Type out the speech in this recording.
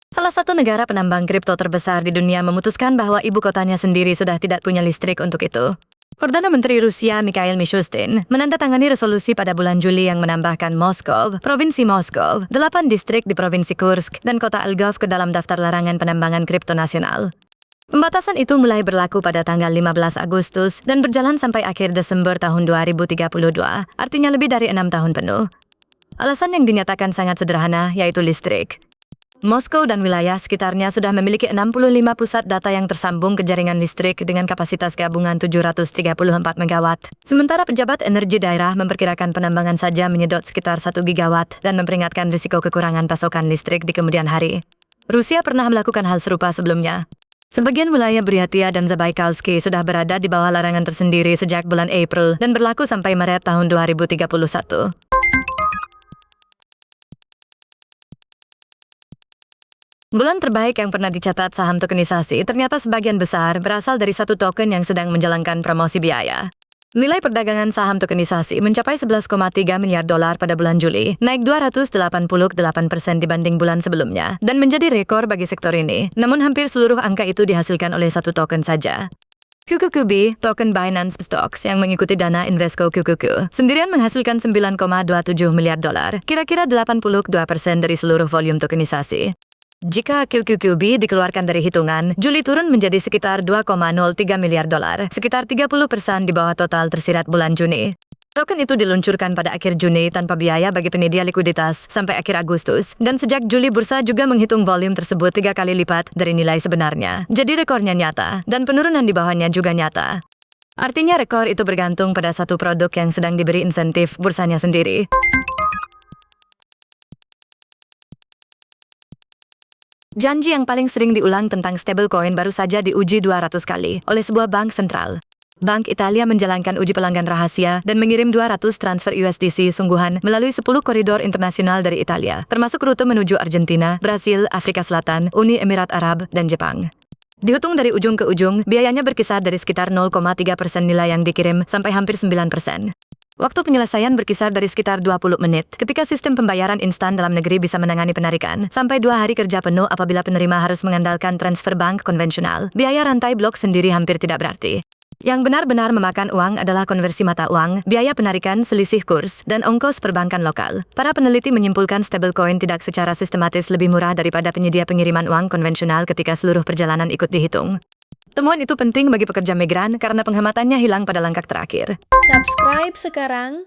Salah satu negara penambang kripto terbesar di dunia memutuskan bahwa ibu kotanya sendiri sudah tidak punya listrik untuk itu. Perdana Menteri Rusia Mikhail Mishustin menandatangani resolusi pada bulan Juli yang menambahkan Moskow, Provinsi Moskow, 8 distrik di Provinsi Kursk, dan kota Elgov ke dalam daftar larangan penambangan kripto nasional. Pembatasan itu mulai berlaku pada tanggal 15 Agustus dan berjalan sampai akhir Desember tahun 2032, artinya lebih dari 6 tahun penuh. Alasan yang dinyatakan sangat sederhana, yaitu listrik. Moskow dan wilayah sekitarnya sudah memiliki 65 pusat data yang tersambung ke jaringan listrik dengan kapasitas gabungan 734 MW. Sementara pejabat energi daerah memperkirakan penambangan saja menyedot sekitar 1 gigawatt dan memperingatkan risiko kekurangan pasokan listrik di kemudian hari. Rusia pernah melakukan hal serupa sebelumnya. Sebagian wilayah Buryatia dan Zabaikalsky sudah berada di bawah larangan tersendiri sejak bulan April dan berlaku sampai Maret tahun 2031. Bulan terbaik yang pernah dicatat saham tokenisasi ternyata sebagian besar berasal dari satu token yang sedang menjalankan promosi biaya. Nilai perdagangan saham tokenisasi mencapai 11,3 miliar dolar pada bulan Juli, naik 288% dibanding bulan sebelumnya, dan menjadi rekor bagi sektor ini. Namun hampir seluruh angka itu dihasilkan oleh satu token saja. QQQB, token Binance Stocks yang mengikuti dana Invesco QQQ, sendirian menghasilkan 9,27 miliar dolar, kira-kira 82% dari seluruh volume tokenisasi. Jika QQQB dikeluarkan dari hitungan, Juli turun menjadi sekitar 2,03 miliar dolar, sekitar 30% di bawah total tersirat bulan Juni. Token itu diluncurkan pada akhir Juni tanpa biaya bagi penyedia likuiditas sampai akhir Agustus, dan sejak Juli bursa juga menghitung volume tersebut 3 kali lipat dari nilai sebenarnya. Jadi rekornya nyata, dan penurunan di bawahnya juga nyata. Artinya rekor itu bergantung pada satu produk yang sedang diberi insentif bursanya sendiri. Janji yang paling sering diulang tentang stablecoin baru saja diuji 200 kali oleh sebuah bank sentral. Bank Italia menjalankan uji pelanggan rahasia dan mengirim 200 transfer USDC sungguhan melalui 10 koridor internasional dari Italia, termasuk rute menuju Argentina, Brasil, Afrika Selatan, Uni Emirat Arab, dan Jepang. Dihitung dari ujung ke ujung, biayanya berkisar dari sekitar 0,3% nilai yang dikirim sampai hampir 9%. Waktu penyelesaian berkisar dari sekitar 20 menit, ketika sistem pembayaran instan dalam negeri bisa menangani penarikan, sampai 2 hari kerja penuh apabila penerima harus mengandalkan transfer bank konvensional. Biaya rantai blok sendiri hampir tidak berarti. Yang benar-benar memakan uang adalah konversi mata uang, biaya penarikan, selisih kurs, dan ongkos perbankan lokal. Para peneliti menyimpulkan stablecoin tidak secara sistematis lebih murah daripada penyedia pengiriman uang konvensional ketika seluruh perjalanan ikut dihitung. Temuan itu penting bagi pekerja migran karena penghematannya hilang pada langkah terakhir. Subscribe sekarang